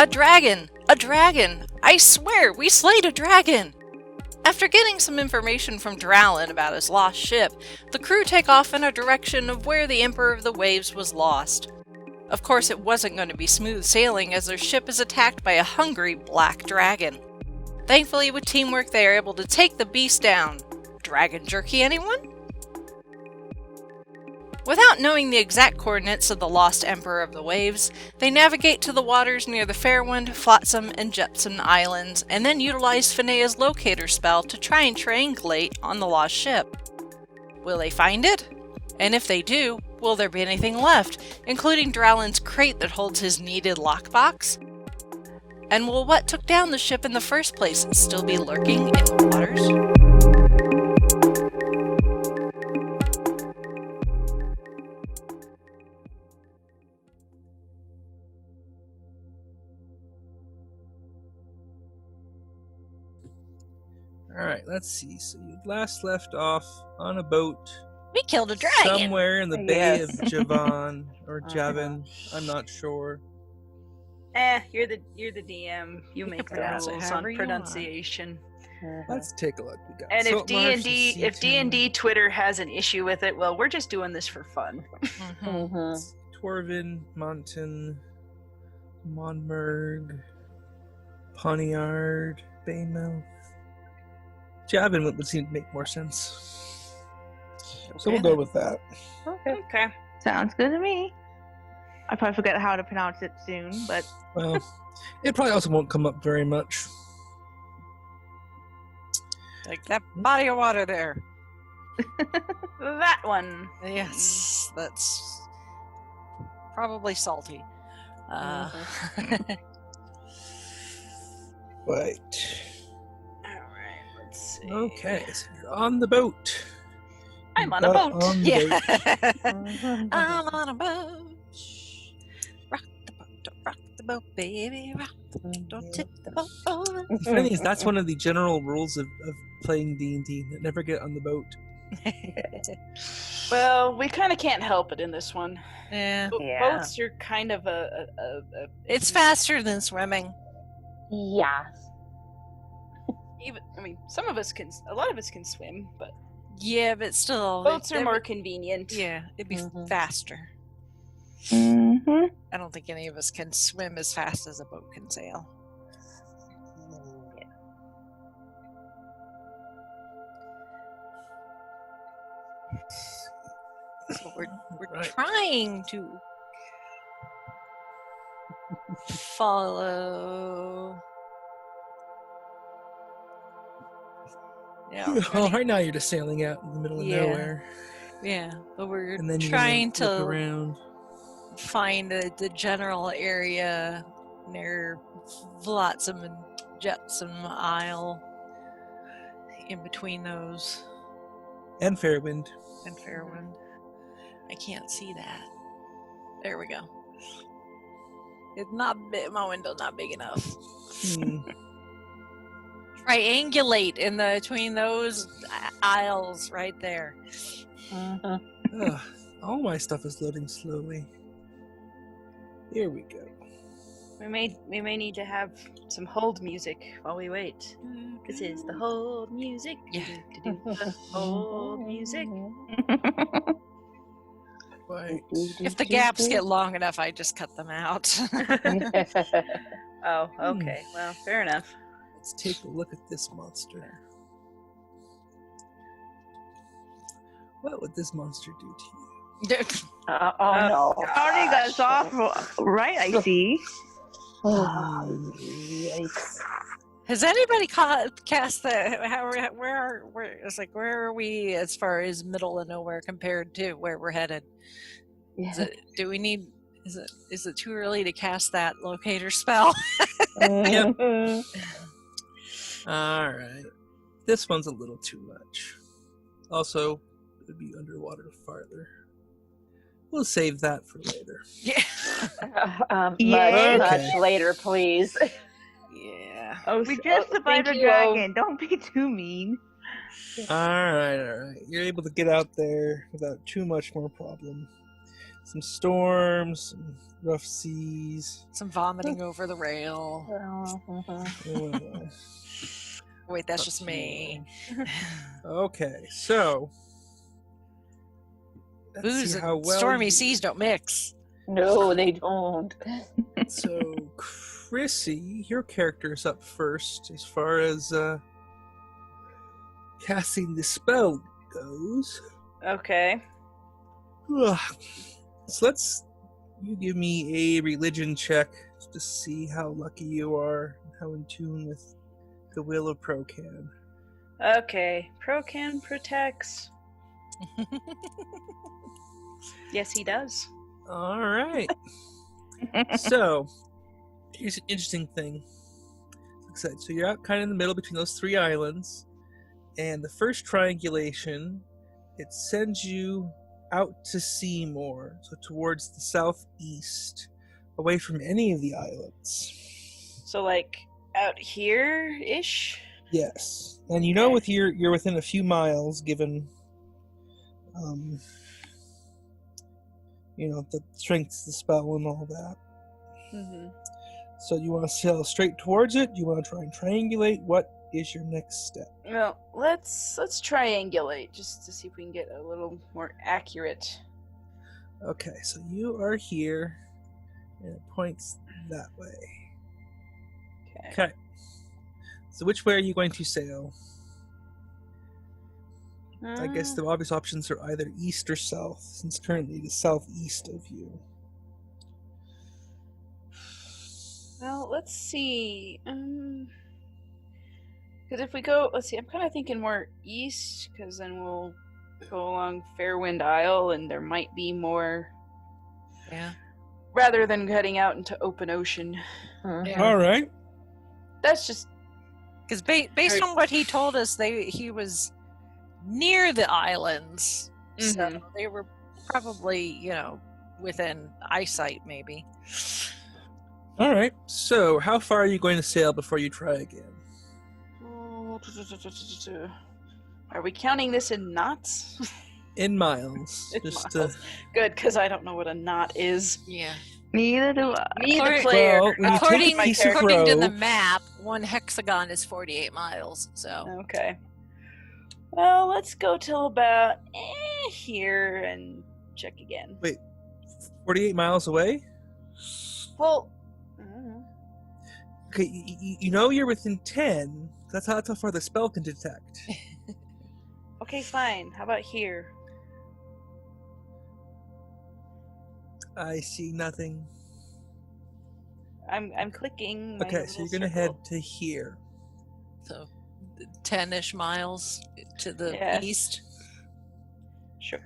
A dragon! A dragon! I swear, we slayed a dragon! After getting some information from Drallon about his lost ship, the crew take off in a direction of where the Emperor of the Waves was lost. Of course, it wasn't going to be smooth sailing as their ship is attacked by a hungry black dragon. Thankfully, with teamwork, they are able to take the beast down. Dragon jerky, anyone? Without knowing the exact coordinates of the lost Emperor of the Waves, they navigate to the waters near the Fairwind, Flotsam and Jetsum islands, and then utilize Finnea's locator spell to try and triangulate on the lost ship. Will they find it? And if they do, will there be anything left, including Drallon's crate that holds his needed lockbox? And will what took down the ship in the first place still be lurking in the waters? Alright, let's see. So you last left off on a boat. We killed a dragon! Somewhere in the Bay of Javan or Javan. I'm not sure. You're the DM. You make the rules on pronunciation. Let's take a look. We got and if D&D Twitter has an issue with it, well, we're just doing this for fun. Torvin, Monton, Monmerg, Poniard, Baymouth. Javan would seem to make more sense. So we'll go with that. Okay. Sounds good to me. I probably forget how to pronounce it soon, but... Well, it probably also won't come up very much. Like that body of water there. That one. Yes, that's probably salty. Right. Alright, let's see. Okay, so you're on the boat. I'm on a boat. Yeah. I'm on a boat. Rock the boat, baby. Rock the boat, don't tip the boat over. The funny is, that's one of the general rules of playing D&D. Never get on the boat. Well, we kind of can't help it in this one. Yeah. Boats are kind of It's faster than swimming. Yeah. Some of us can. A lot of us can swim, but yeah, but still, boats are more convenient. Yeah, it'd be faster. Mm-hmm. I don't think any of us can swim as fast as a boat can sail. Yeah. So we're trying to follow. Yeah. Well, right now you're just sailing out in the middle of nowhere. Yeah, but we're And then trying look to around. find the general area near Flotsam and Jetsum Isle, in between those. And Fairwind. And Fairwind. I can't see that. There we go. It's not my window's not big enough. Triangulate in between those aisles right there. All my stuff is loading slowly. Here we go. We may need to have some hold music while we wait. This is the hold music. Yeah. The hold music. Right. If the gaps get long enough, I just cut them out. Oh, okay. Well, fair enough. Let's take a look at this monster. What would this monster do to you? Oh no. Already got off right, I see. Oh, yikes. Has anybody cast the? Where it's like, where are we as far as middle of nowhere compared to where we're headed? Yeah. Do we need? Is it too early to cast that locator spell? Yep. All right. This one's a little too much. Also, it would be underwater farther. We'll save that for later. Yeah. Much later, please. Yeah. We just survived a thank you. dragon. Don't be too mean. All right. You're able to get out there without too much more problem. some storms, some rough seas. Some vomiting over the rail. Uh, Wait, that's just me. Okay, so let's Booze see and how well stormy you- seas don't mix. No, they don't. So, Chrissy, your character's up first as far as casting the spell goes. Okay. Ugh. So you give me a religion check to see how lucky you are, how in tune with the will of Procan. Okay. Procan protects. Yes, he does. All right. So, here's an interesting thing. So you're out kind of in the middle between those three islands, and the first triangulation, it sends you out to sea more, so towards the southeast, away from any of the islands. So, like, out here-ish? Yes, and you know with you're within a few miles, given, the strength of the spell and all that. Mm-hmm. So you want to sail straight towards it? Do you want to try and triangulate? What is your next step? Well, let's triangulate just to see if we can get a little more accurate. Okay, so you are here, and it points that way. Okay. Okay. So which way are you going to sail? I guess the obvious options are either east or south, since currently it is southeast of you. Well, let's see. Because if we go, let's see. I'm kind of thinking more east, because then we'll go along Fairwind Isle, and there might be more. Yeah. Rather than heading out into open ocean. Yeah. All right. That's just Because based on what he told us, he was near the islands, so Mhm. they were probably within eyesight, maybe. All right. So how far are you going to sail before you try again? Are we counting this in knots? In miles. In Just miles. Good, because I don't know what a knot is. Yeah. Neither do I. Me, the According- player. Well, when you take According, a piece of according to the rope- map, one hexagon is 48 miles. So Okay. Well, let's go till about here and check again. Wait, 48 miles away? Well, I don't know. Okay, you know you're within 10. That's how far the spell can detect. Okay, fine. How about here? I see nothing. I'm clicking. My Okay, so you're little gonna head circle. to here. so 10-ish miles to the Yes. east. Sure.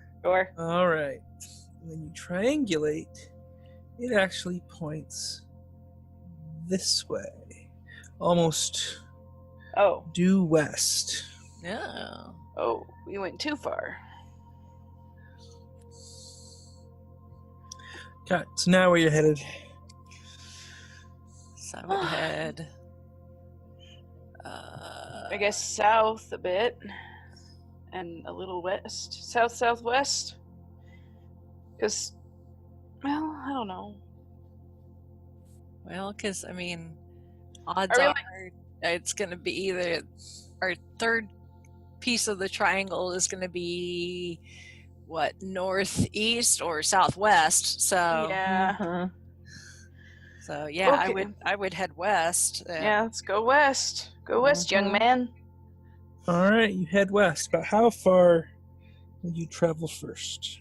All right. When you triangulate, it actually points this way, almost Oh, due west. Yeah. we went too far. Okay, so now where you're headed? So I would head. I guess south a bit, and a little west, southwest. Because, well, I don't know. Well, because I mean, odds I really- are it's going to be either our third piece of the triangle is going to be what, northeast or southwest. So Yeah. so yeah, Okay. I would head west. Yeah, let's go west. Go west, young man. All right, you head west. But how far will you travel first?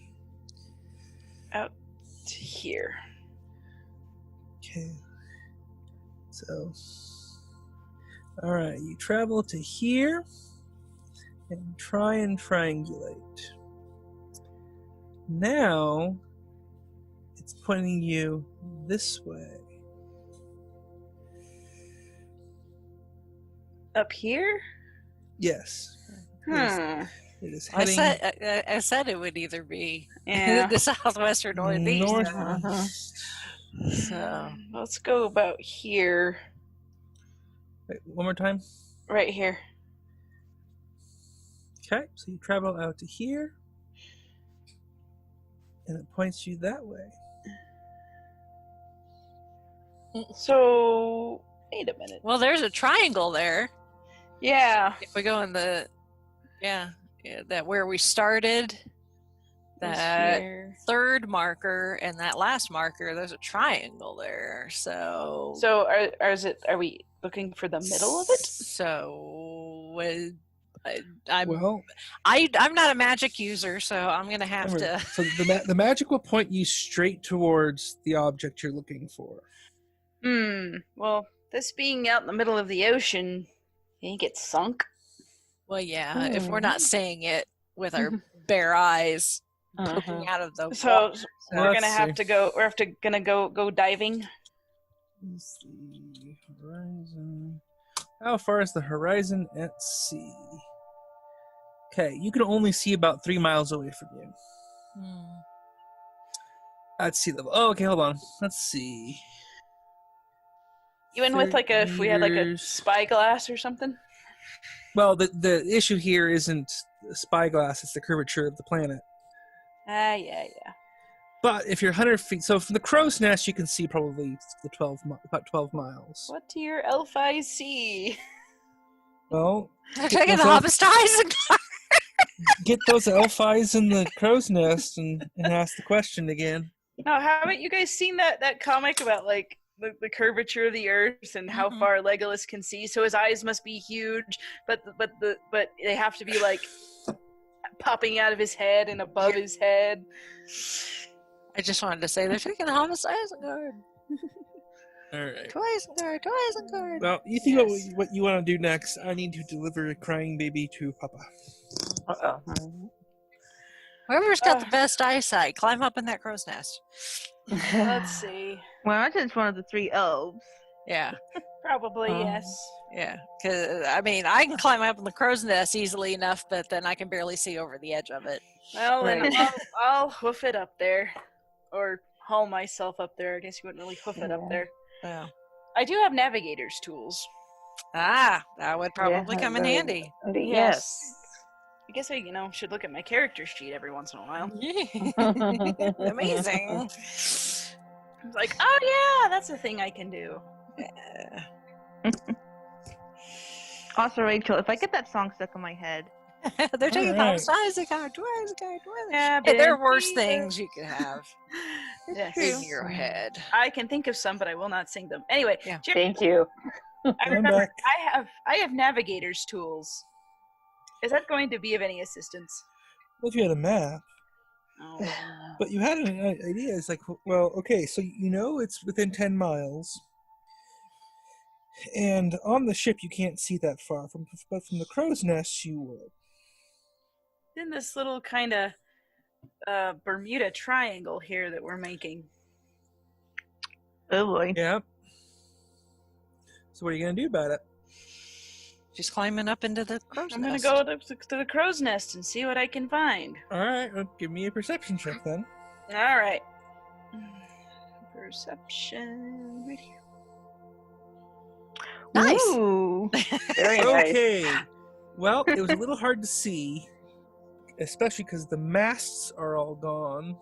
To here. Okay. So, all right, you travel to here and try and triangulate. Now, it's pointing you this way. Up here? Yes. Hmm. It is I heading said it would either be Yeah. the southwest or northeast. northeast. So Let's go about here. Wait, one more time. Right here. Okay, so you travel out to here. And it points you that way. So, wait a minute. Well, there's a triangle there. Yeah. If we go in the, that where we started, that Here. third marker and that last marker, there's a triangle there. So Are we looking for the middle of it? So Well, I'm not a magic user, so I'm gonna have remember, to. so the magic will point you straight towards the object you're looking for. Well, this being out in the middle of the ocean, you think it's sunk? Well, yeah, if we're not seeing it with our bare eyes poking out of the So water. we're let's gonna have see. to go. We're gonna go diving. Let's see. Horizon. How far is the horizon at sea? Okay, you can only see about 3 miles away from you. At sea level. Oh, okay, hold on. Let's see. Even with if we had like a meters. spyglass or something. Well, the issue here isn't the spyglass; it's the curvature of the planet. Yeah. But if you're 100 feet, so from the crow's nest, you can see probably about 12 miles. What do your elf eyes see? Well, They're taking the hobbit's eyes and get those elf eyes in the crow's nest and ask the question again. No, haven't you guys seen that comic about like the curvature of the earth and how far Legolas can see? So his eyes must be huge, but they have to be like popping out of his head and above his head. I just wanted to say they're taking the hobbit's eyes and guard. All right. Twice and guard. Well, you think about what you want to do next. I need to deliver a crying baby to Papa. Uh-oh. Whoever's got the best eyesight, climb up in that crow's nest. Let's see. Well, I it's one of the 3 elves. Yeah, Probably yes. yeah. Because I mean, I can climb up in the crow's nest easily enough, but then I can barely see over the edge of it. Well, then Right. I'll hoof it up there, or haul myself up there. I guess you wouldn't really hoof it up there. Oh. I do have navigator's tools. Ah, that would probably come in handy. Yes. I guess I should look at my character sheet every once in a while. Amazing. It's like, oh yeah, that's a thing I can do. Also, Rachel, if I get that song stuck in my head, They're taking the Alright. hobbit's eyes and guard. Twice and guard. Yeah, Hey, there are but- worse things you could have Yes. in your head. I can think of some, but I will not sing them. Anyway, Yeah. Jerry, Thank you. I I'm remember back. I have navigator's tools. Is that going to be of any assistance? Well, if you had a map, Oh. but you had an idea. It's like, well, okay, so you know it's within 10 miles. And on the ship, you can't see that far. But from the crow's nest, you would. In this little kind of Bermuda Triangle here that we're making. oh boy. Yep. So what are you going to do about it? She's climbing up into the crow's I'm gonna nest. go to the crow's nest and see what I can find. All right, well, give me a perception check then. All right. Perception. Right here. Nice. Ooh. Very nice. Okay. Well, it was a little hard to see, especially because the masts are all gone.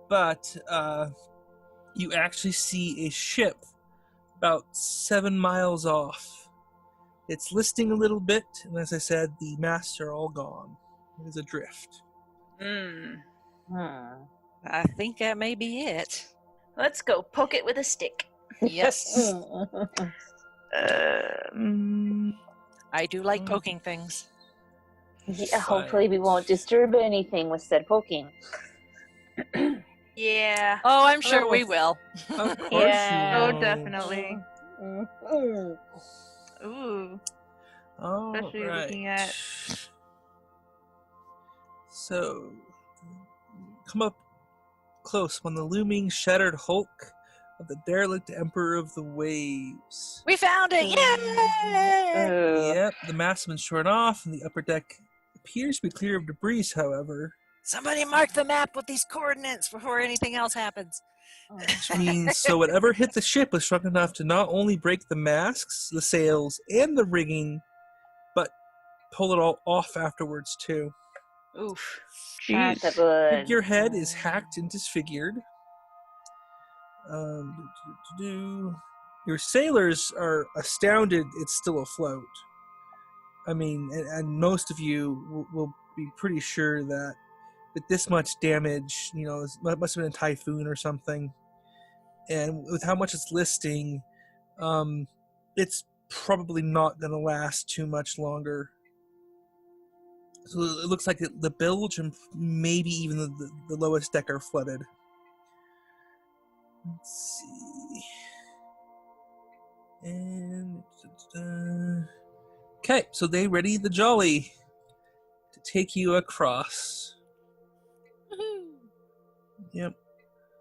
But you actually see a ship about 7 miles off. It's listing a little bit, and as I said, the masts are all gone. It is adrift. I think that may be it. Let's go poke it with a stick. Yes. I do like poking things. Yeah, hopefully we won't disturb anything with said poking. Yeah. Oh, I'm sure Oh. we will. Of course Yeah. you Oh, will. definitely. Mhm. Ooh. All Especially right. looking at- So, come up close on the looming shattered hulk of the derelict Emperor of the Waves. We found it! Yay! Yep, the mast has been shorn off, and the upper deck appears to be clear of debris, however, Somebody mark the map with these coordinates before anything else happens. which means so whatever hit the ship was strong enough to not only break the masts, the sails, and the rigging, but pull it all off afterwards, too. Oof. Not Jeez. that good. Your head is hacked and disfigured. Your sailors are astounded it's still afloat. I mean, and most of you will be pretty sure that with this much damage, you know, it must have been a typhoon or something. And with how much it's listing, it's probably not going to last too much longer. So it looks like the bilge and maybe even the lowest deck are flooded. Let's see. And okay, so they ready the jolly to take you across. Woohoo. Yep.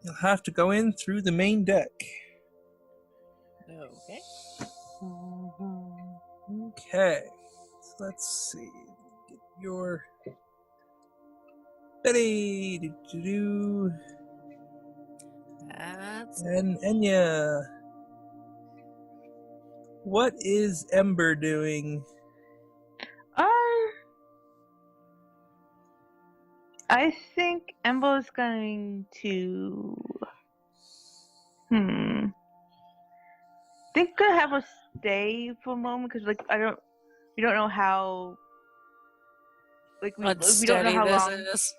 You'll have to go in through the main deck. Okay. Okay. So let's see. Get your Betty. That's And Enya. What is Ember doing? I think Embo's going to. Think gonna have us stay for a moment because, like, we don't know how. Like we don't know unsteady how this long. is.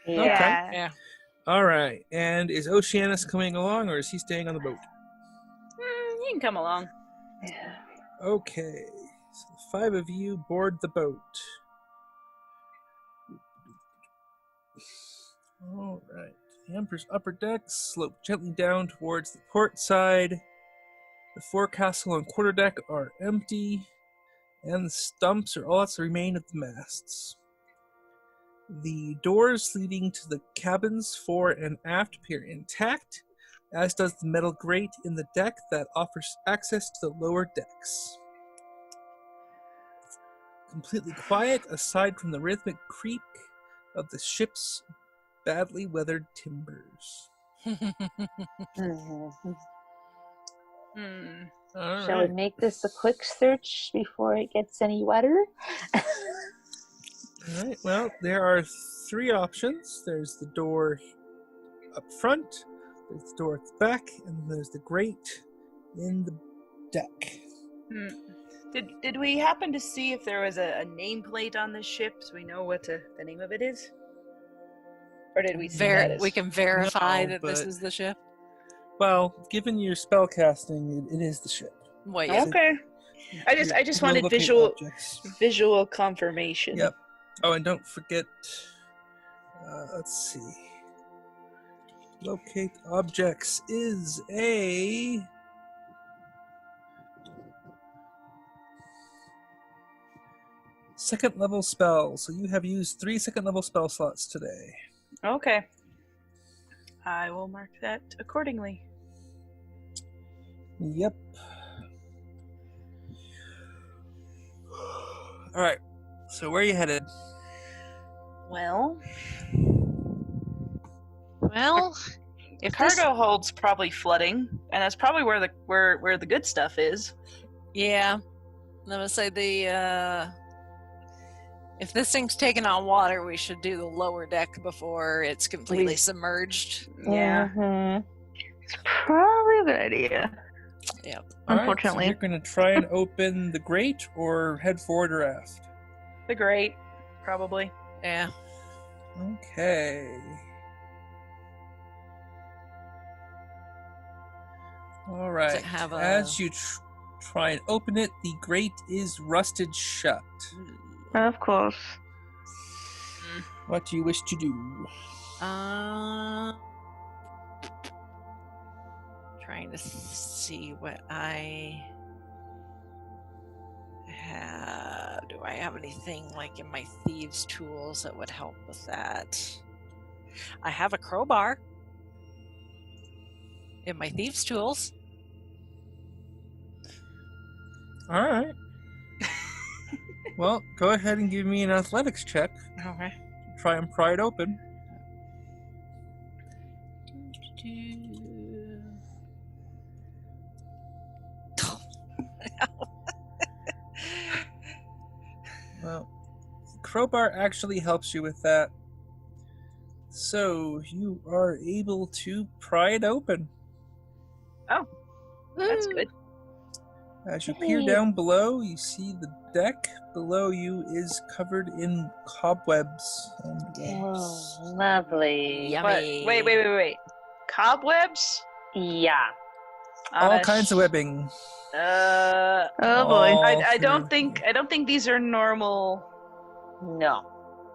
Yeah. Yeah. Yeah. All right. And is Oceanus coming along, or is he staying on the boat? You can come along. Yeah. Okay. So the 5 of you board the boat. All right. The Emperor's upper decks slope gently down towards the port side. The forecastle and quarterdeck are empty, and the stumps are all that's remain of the masts. The doors leading to the cabins fore and aft appear intact, as does the metal grate in the deck that offers access to the lower decks. Completely quiet, aside from the rhythmic creak of the ship's badly weathered timbers. Mhm. All Shall right. we make this a quick search before it gets any wetter? All right. Well, there are 3 options. There's the door up front, there's the door at the back, and then there's the grate in the deck. Did we happen to see if there was a nameplate on this ship so we know what the name of it is? Or did we see that as... We can verify No, that this but- is the ship. Well, given your spell casting, it is the ship. Well, yeah. Okay. I just wanted Locate visual objects. confirmation. Yep. Oh, and don't forget. Let's see. Locate objects is a second level spell. So you have used 3 second level spell slots today. Okay. I will mark that accordingly. Yep. All right. So where are you headed? Well, Well, the if this, cargo hold's probably flooding, and that's probably where the good stuff is. yeah, I'm gonna say if this thing's taking on water, we should do the lower deck before it's completely submerged. Yeah. Mhm. It's probably a good idea. Yep. All right, Unfortunately. so you're going to try and open the grate or head forward or aft. The grate, probably. Yeah. Okay. All right. it have a- As you try and open it, the grate is rusted shut. Of course. What do you wish to do? Trying to see what I have. Do I have anything like in my thieves' tools that would help with that? I have a crowbar in my thieves' tools. All right. Well, go ahead and give me an athletics check. Okay. Try and pry it open. Well, crowbar actually helps you with that. So you are able to pry it open. That's good. As you peer down below, you see the deck below you is covered in cobwebs and webs. Oh, lovely. Yummy. But wait. Cobwebs? Yeah. On All a kinds of webbing. Oh boy. All I don't through- think these are normal. No.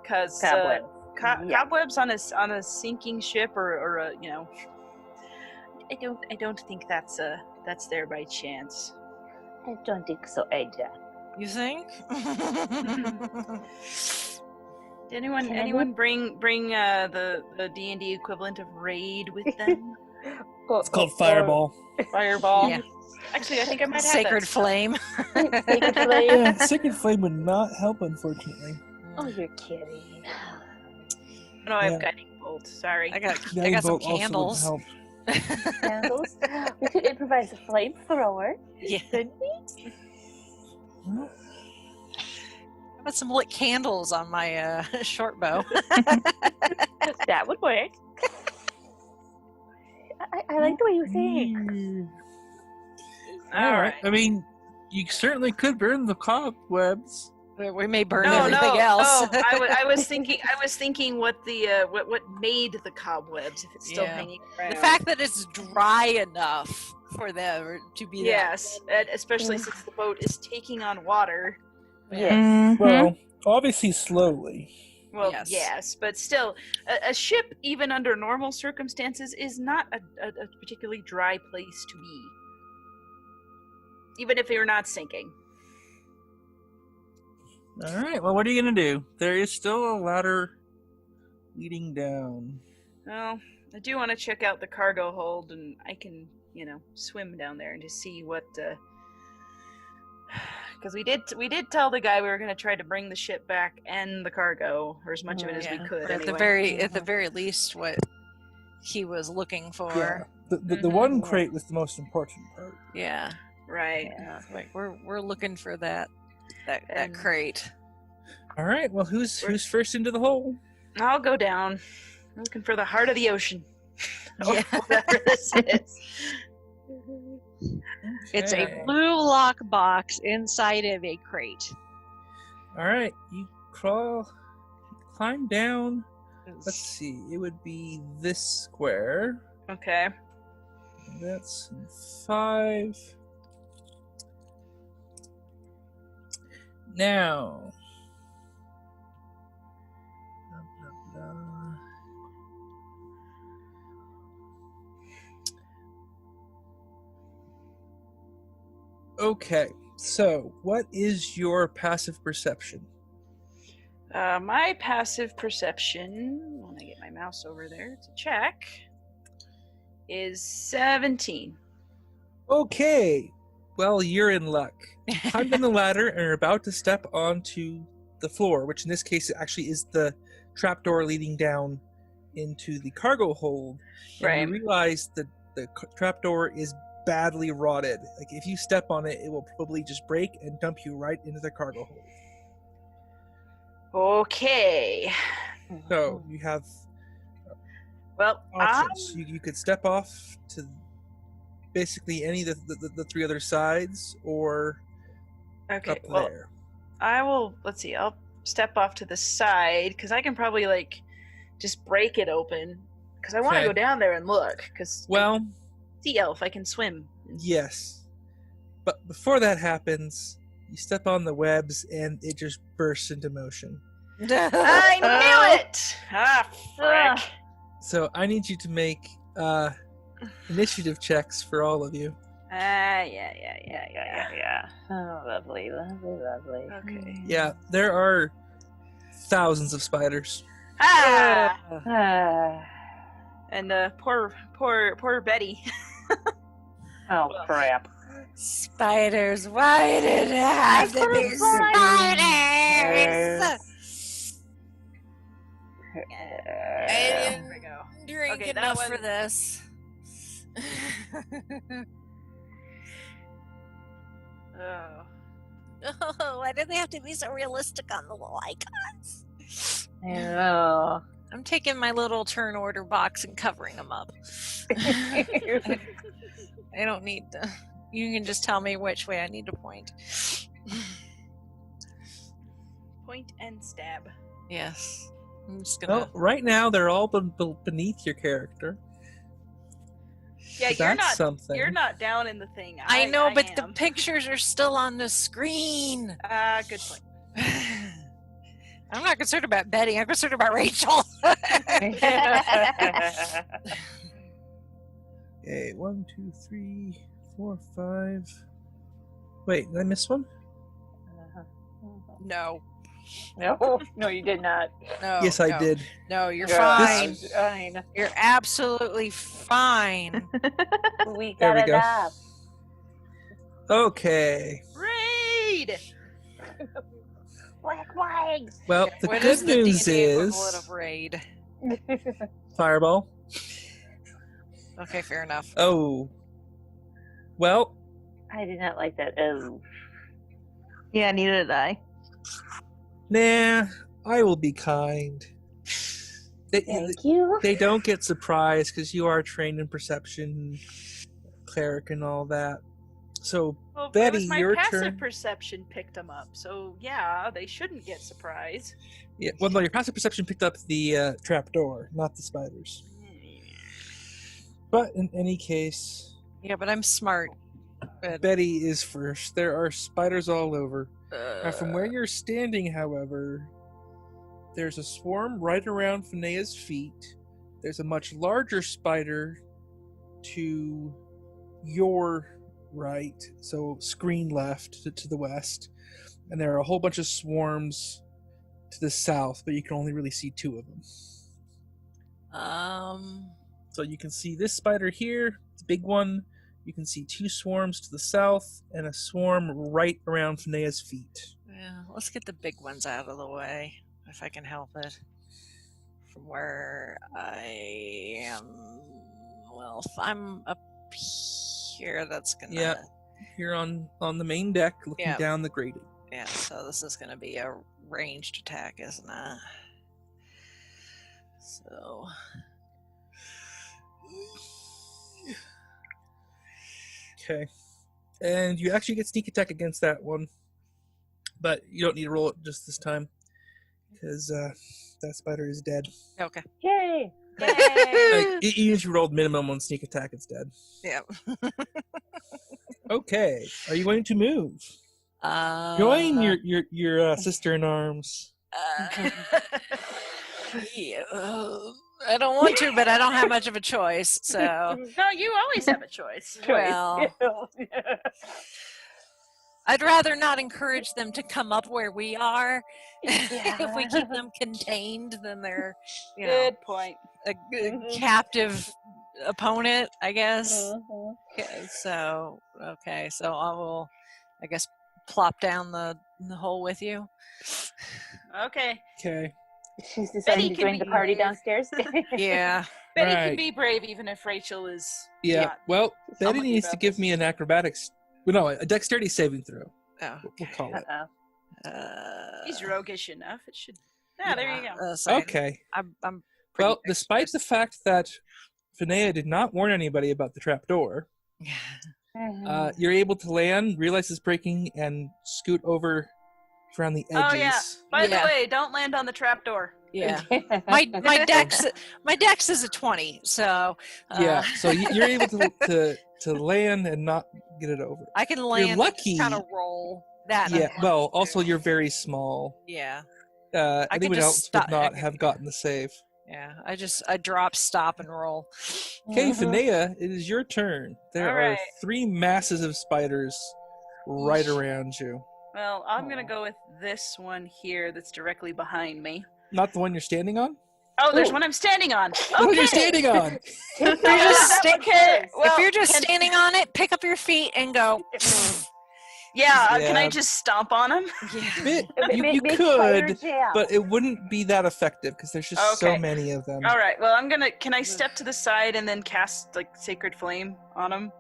Cause Cobweb. Yeah. cobwebs on a sinking ship or a I don't think that's there by chance. I don't think so, Ada. You think? Did anyone Can I bring the D&D equivalent of raid with them? It's called Fireball. Fireball. Yeah. Actually, I think I might have Sacred that. Flame. Sacred Flame. Yeah, Sacred Flame would not help, unfortunately. Oh, you're kidding. No, I've Yeah. guiding bolt. Sorry. I got some Guiding bolt also candles. wouldn't help. Candles. We could improvise a flamethrower. Yeah. Couldn't we? How about some lit candles on my short bow? That would work. I like the way you think. All right. I mean, you certainly could burn the cobwebs. We may burn No, everything else. Oh, I was thinking what the what made the cobwebs if it's still Yeah. hanging around. The fact that it's dry enough for them to be Yes, and especially since the boat is taking on water. Yes. Mhm. Well, obviously slowly. Well, Yes. yes, but still, a ship, even under normal circumstances, is not a particularly dry place to be. Even if you're not sinking. All right. Well, what are you gonna do? There is still a ladder leading down. Well, I do want to check out the cargo hold, and I can, swim down there and just see what. Because we did tell the guy we were going to try to bring the ship back and the cargo, or as much of it as we Yeah. could. But at Anyway. the very least, what he was looking for. Yeah. The one crate was the most important part. Yeah. Right. Yeah. Like we're looking for that And- crate. All right. Well, who's first into the hole? I'll go down. I'm looking for the heart of the ocean. Or Yeah. whatever this is. It's a Okay. blue lockbox inside of a crate. All right. You climb down. Let's see. It would be this square. Okay. That's 5. Now. Blah, blah, blah. Okay, so what is your passive perception? My passive perception, when I get my mouse over there to check, is 17. Okay, well, you're in luck. Climbed on the ladder and are about to step onto the floor, which in this case actually is the trapdoor leading down into the cargo hold. And Right. you realize that the trapdoor is badly rotted. Like if you step on it, it will probably just break and dump you right into the cargo hold. Okay. So you have Well, options. You could step off to basically any of the 3 other sides or okay. up Well, there. I will. Let's see. I'll step off to the side because I can probably just break it open because I want to Okay. go down there and look because Well, sea elf, I can swim. yes. But before that happens, you step on the webs and it just bursts into motion. I knew it. Ah, frick. So I need you to make initiative checks for all of you. Yeah. Oh, lovely. Okay. Yeah, there are thousands of spiders. Ah! Ah. And poor Betty. Oh, crap. Spiders. Why did it have to be spiders? I There didn't we go. drink Okay, that enough for one- this. Oh. Oh, why do they have to be so realistic on the little icons? Oh. I'm taking my little turn order box and covering them up. I don't need to. You can just tell me which way I need to point. Point and stab. Yes. I'm just gonna. Well, right now they're all beneath your character. Yeah, So that's something. You're not down in the thing. I know, but the am. pictures are still on the screen. Good point. I'm not concerned about Betty. I'm concerned about Rachel. Okay, 1, 2, 3, 4, 5. Wait, did I miss one? No. No, you did not. No. Yes, I did. No, you're Yeah, fine. fine. You're absolutely fine. We There got we go. enough. Raid! Okay. Black flags. Well, the What is good the news D&D equivalent is of raid? Fireball. Okay, fair enough. Oh. Well, I did not like that. Oh. Yeah, neither did I. nah, I will be kind. Thank you. They don't get surprised because you are trained in perception, cleric, and all that. So, Well, Betty, it was my your passive turn. perception picked them up, so yeah, they shouldn't get surprised. Yeah, well, no, your passive perception picked up the trapdoor, not the spiders. But in any case, Yeah, but I'm smart. But, Betty is first. There are spiders all over. Now, from where you're standing, however, there's a swarm right around Finnea's feet. There's a much larger spider to your right, so screen left to the west. And there are a whole bunch of swarms to the south, but you can only really see 2 of them. So you can see this spider here, the big one. You can see 2 swarms to the south and a swarm right around Finnea's feet. yeah, let's get the big ones out of the way, if I can help it. From where I am, well, if I'm up here, that's gonna. Yeah. Here on the main deck, looking Yeah. down the grating. Yeah, so this is gonna be a ranged attack, isn't it? So. Okay. And you actually get sneak attack against that one. But you don't need to roll it just this time. Because that spider is dead. Okay. Yay. Like, even if you rolled minimum on sneak attack, it's dead. Yeah. Okay. Are you going to move? Join your sister in arms. Yeah, I don't want to, but I don't have much of a choice. So, No, you always have a choice. well, I'd rather not encourage them to come up where we are. If we keep them contained, then they're, you know, Good point. a good captive opponent, I guess. Okay, so I will, I guess, plop down the hole with you. Okay. Okay. She's Betty deciding to can join be the party brave. downstairs. Yeah. Betty can Right. be brave even if Rachel is. Yeah. not Well, Betty somewhat needs to about give this. me an acrobatics. Well, no, a dexterity saving throw. Oh, We'll call it. He's roguish enough. It should. Yeah, there you go. Okay. I'm pretty Well, despite the fact that Finnea did not warn anybody about the trapdoor, you're able to land, realize it's breaking, and scoot over around the edges. Oh yeah. By the Yeah. way, don't land on the trapdoor. Yeah. My dex is a 20, so Yeah, so you're able to land and not get it over. I can land lucky. kind of roll that. Yeah, I'm well, lucky also too. you're very small. Yeah. Anyone just else stop- would not I have can- gotten the save. Yeah. I drop, stop, and roll. Okay, Mhm. Finnea, it is your turn. There are Alright. 3 masses of spiders right around you. Well, I'm gonna go with this one here that's directly behind me. Not the one you're standing on? Oh, there's Ooh. one I'm standing on. The one you're Okay. standing on! Take You're just that sta- one Okay. first. Well, if you're just can- standing on it, pick up your feet and go. Yeah, can Yeah. I just stomp on him? Yeah. You Big spider could, jam. but it wouldn't be that effective because there's just so Okay. many of them. All right. Well, can I step to the side and then cast like sacred flame on him?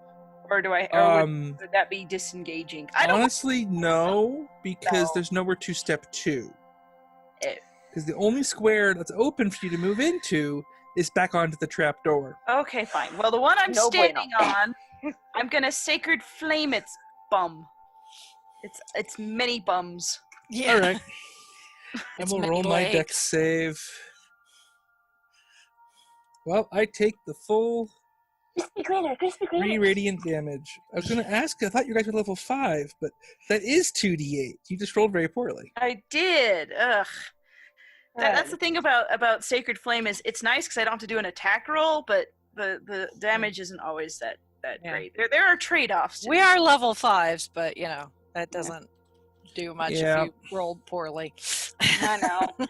Or do I? Or would that be disengaging? I don't. Honestly, no, because No. there's nowhere to step to. Eh. Because the only square that's open for you to move into is back onto the trap door. Okay, fine. Well, the one I'm No standing bueno. on, I'm gonna sacred flame its bum. It's many bums. Yeah. All right. I It's will many roll my legs. dex save. Well, I take the full Crispy critter, crispy 3 critter. radiant damage. I was going to ask, I thought you guys were level 5, but that is 2d8. You just rolled very poorly. I did. Ugh. That's the thing about sacred flame is it's nice because I don't have to do an attack roll, but the damage isn't always that Yeah. great. There are trade-offs. to We it. are level 5s, but you know that doesn't do much Yeah. if you rolled poorly. I know.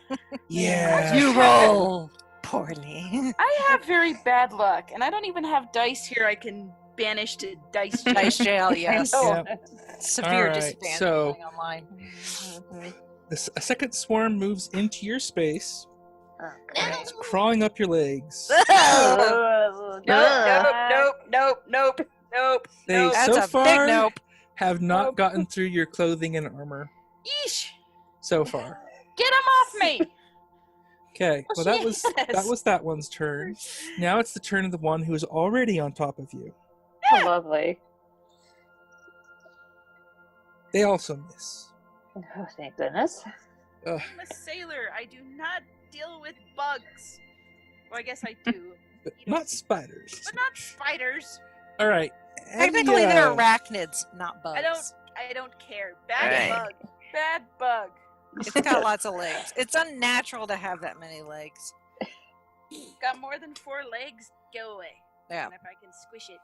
Yeah. You roll poorly. I have very bad luck, and I don't even have dice here I can banish to dice jail. Dice jail, yes. Oh, Severe All right, disadvantage so- playing online. A second swarm moves into your space, Oh, it's crawling up your legs. oh, nope. They That's so a far big nope. have not gotten through your clothing and armor Yeesh! so far. Get him off me! Okay, well that was Yes. that one's turn. Now it's the turn of the one who is already on top of you. lovely. They also miss. Oh, thank goodness. Ugh. I'm a sailor. I do not deal with bugs. Well, I guess I do, But not spiders. but not spiders. All right. Technically, they're Enya. arachnids, not bugs. I don't care. Bad Right. bug. Bad bug. It's got lots of legs. It's unnatural to have that many legs. Got more than 4 legs? Go away. Yeah. And if I can squish it.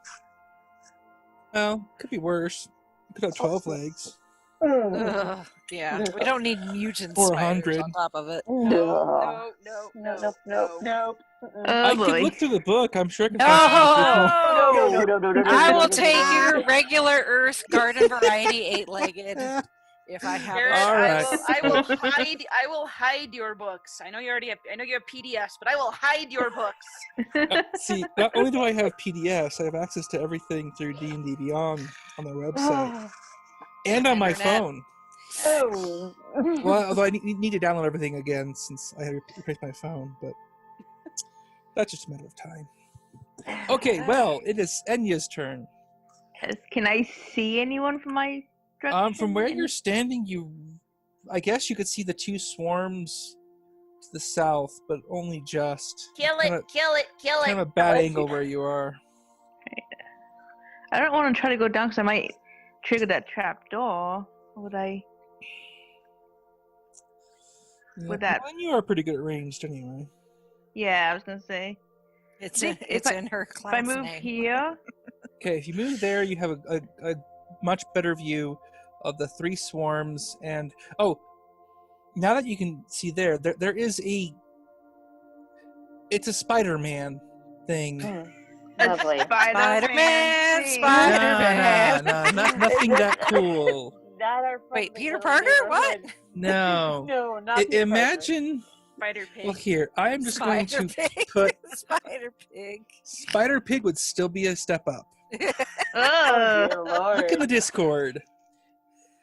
Well, could be worse. You could have 12 legs. Ugh, yeah. We don't need mutant 400. spiders on top of it. No. No. No. I Oh could boy. look through the book. I'm sure I can No! find some people. I will take your regular Earth garden variety 8-legged if I have Garrett, it. All right. I will hide your books. I know you have PDFs, but I will hide your books. See, not only do I have PDFs, I have access to everything through D&D Beyond on their website. And on my Internet. phone. Oh. Well, although I need to download everything again since I had to replace my phone, but that's just a matter of time. Okay, well, it is Enya's turn. Can I see anyone from my direction? From where you're standing, I guess you could see the 2 swarms to the south, but only just. Kill Kinda- it, kill it, kill Kind it. of a bad angle where you are. I don't want to try to go down because I might trigger that trap door. Would I? With that- And you are pretty good at ranged anyway. Yeah, I was gonna say. It's think in, if it's I- in her If class I move name. here, Okay, if you move there, you have a much better view of the 3 swarms. And now that you can see there is it's a Spider-Man thing. Lovely. Spider-Man, thing. Spider-Man. Nothing that cool. Not our Wait, friendly Peter little Parker? What? neighborhood. No. No, not Peter Parker. Imagine. Spider pig. Well, here I am just going to Spider-Pig. put Spider-Pig. Spider Pig would still be a step up. Oh, dear Lord. Look in the Discord.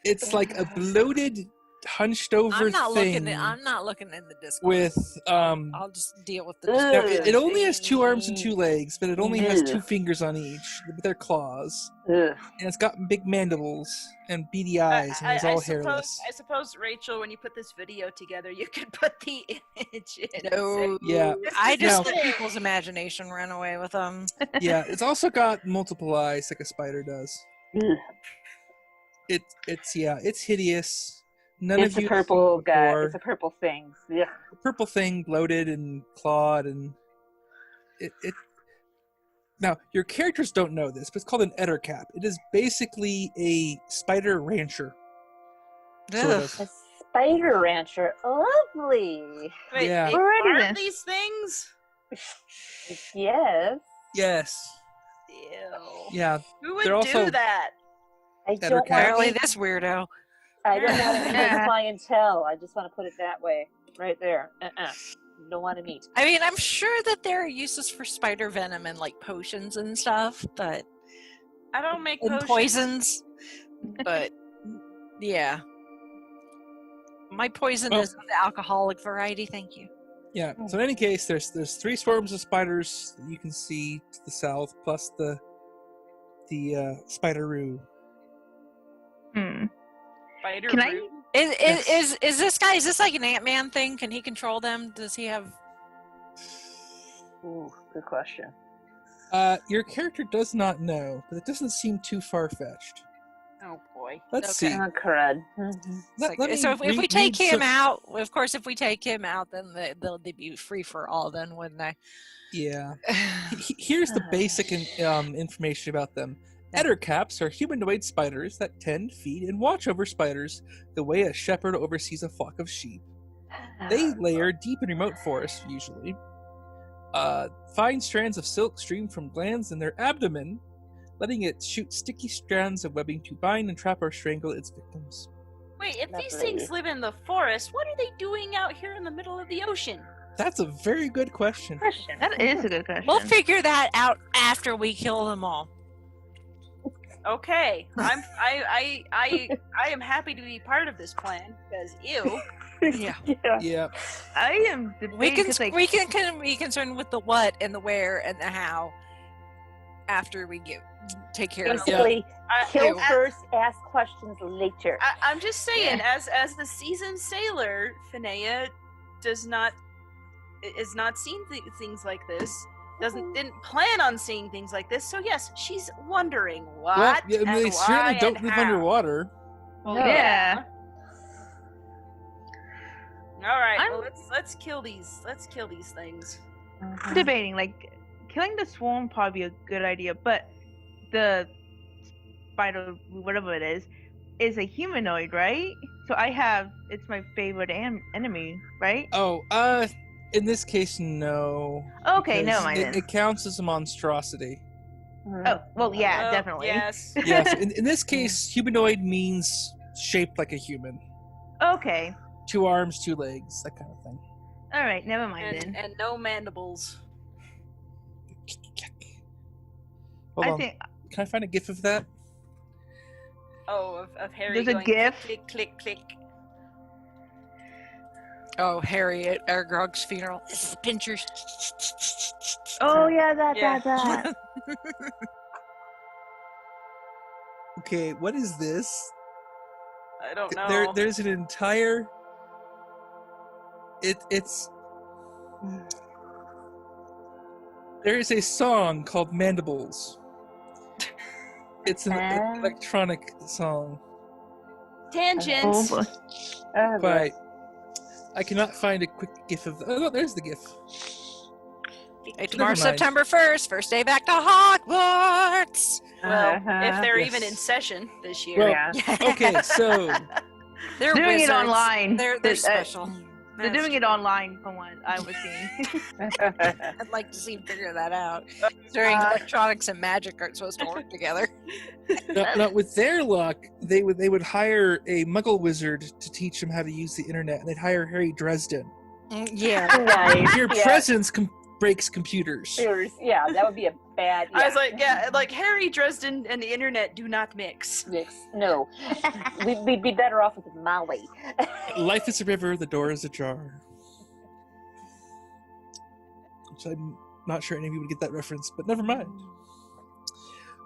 It's like a bloated, hunched over I'm not thing looking. I'm not looking in the Discord. with I'll just deal with the. Ugh. Now, Discord. it only has 2 arms and 2 legs, but it only has 2 Ugh. fingers on each with their claws. Ugh. And it's got big mandibles and beady eyes, and it's all hairless. I suppose, Rachel, when you put this video together, you could put the image in. No. Yeah. I just Now- let people's imagination run away with them. Yeah, it's also got multiple eyes like a spider does. Ugh. It's hideous. None It's of a you purple have seen it guy. before. It's a purple thing. Yeah. A purple thing, bloated and clawed, and it. Now, your characters don't know this, but it's called an ettercap. It is basically a spider rancher. Sort Ugh. of. A spider rancher. Lovely. Wait, Yeah. they Alrighty fart then. these things? Yes. Yes. Ew. Yeah. Who would They're also- do that? I Better don't want cat. Apparently, to this weirdo. I don't want to meet Yeah. this clientele. I just want to put it that way. Right there. Don't want to meet. I mean, I'm sure that there are uses for spider venom and like potions and stuff, but I don't make and potions. poisons, but yeah. My poison Well- is the alcoholic variety, thank you. Yeah. So in any case, there's 3 swarms of spiders that you can see to the south, plus the spider-roo. Spider Can I- root. Is this guy, is this like an Ant-Man thing? Can he control them? Does he have... Ooh, good question. Your character does not know, but it doesn't seem too far-fetched. Oh boy. Let's Okay. see. Crud. So if we take him out, of course, if we take him out, then they'd be free for all then, wouldn't they? Yeah. Here's the basic information about them. Ettercaps are humanoid spiders that tend, feed, and watch over spiders the way a shepherd oversees a flock of sheep. They lair deep in remote forests, usually. Fine strands of silk stream from glands in their abdomen, letting it shoot sticky strands of webbing to bind and trap or strangle its victims. Wait, if these Lovely. things live in the forest, what are they doing out here in the middle of the ocean? That's a very good question. That is a good question. We'll figure that out after we kill them all. Okay, I am happy to be part of this plan because ew. Yeah. Yeah. I am We debating can 'cause, like, we can be concerned with the what and the where and the how after we take care of them. Basically, kill I- first, ask questions later. I'm just saying, as the seasoned sailor, Finnea is not seen things like this. Didn't plan on seeing things like this. So yes, she's wondering what Well, yeah, and they why certainly don't and live how. underwater. Well, No. Yeah. All right. I'm- Well, let's kill these. Let's kill these things. I'm debating, like, killing the swarm probably a good idea, but the spider, whatever it is a humanoid, right? So it's my favorite enemy, right? Oh, in this case, no. Okay, because never mind It then. counts as a monstrosity. Oh, well, yeah, Oh, definitely. Yes. Yes, in this case, humanoid means shaped like a human. Okay. 2 arms, 2 legs, that kind of thing. All right, never mind And, then. and no mandibles. Hold I on. think Can I find a gif of that? Oh, of Harry There's a going gif? click, click, click. Oh, Harry at Grog's funeral. This is Pincher's. Oh yeah, Yeah. that. Okay, what is this? I don't know. There's an entire. It's. There is a song called Mandibles. It's an electronic song, Tangent. Oh, boy. but I cannot find a quick gif of. Oh, no, there's the gif. Hey, tomorrow's Never mind. September 1st, first day back to Hogwarts. Well, if they're even Yes. in session this year. Well, Yeah. Okay, so They're Doing wizards. it online. They're special. They're doing it online from what I was seeing. I'd like to see them figure that out. During electronics and magic aren't supposed to work together. not with their luck, they would hire a Muggle wizard to teach them how to use the internet, and they'd hire Harry Dresden. Yeah. Nice. Your Yeah. presence breaks computers. Yeah, that would be a bad. I was like, yeah, like Harry Dresden and the internet do not mix. No, we'd be better off with Molly. Life is a river, the door is ajar. Which I'm not sure any of you would get that reference, but never mind.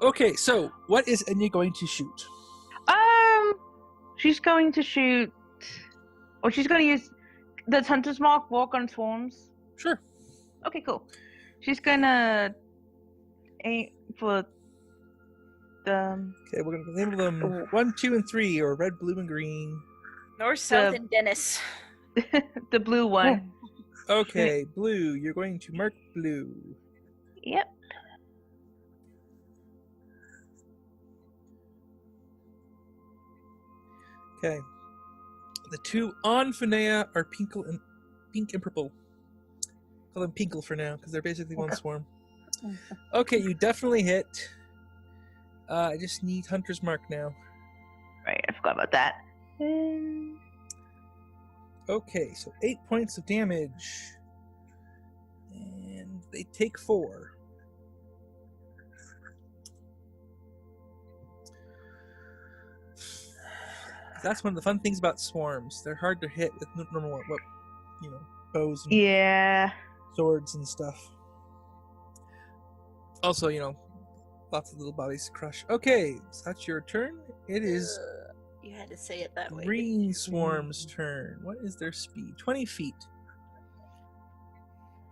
Okay, so what is Enya going to shoot? She's going to shoot. Or she's going to use. Does Hunter's Mark walk on swarms? Sure. Okay, cool. She's gonna aim for the. Okay, we're going to label them 1, 2, and 3, or red, blue, and green. North, South, and Dennis. the blue one. Okay, blue, you're going to mark blue. Yep. Okay. The 2 on Finnea are pink and purple. Call them Pinkle for now, because they're basically one swarm. Okay, you definitely hit. I just need Hunter's Mark now. Right, I forgot about that. Okay, so 8 points of damage. And they take 4. That's one of the fun things about swarms. They're hard to hit with normal, bows and Yeah. swords and stuff. Also, lots of little bodies to crush. Okay, so that's your turn. It is You had to say it that way. Green Swarm's turn. What is their speed? 20 feet.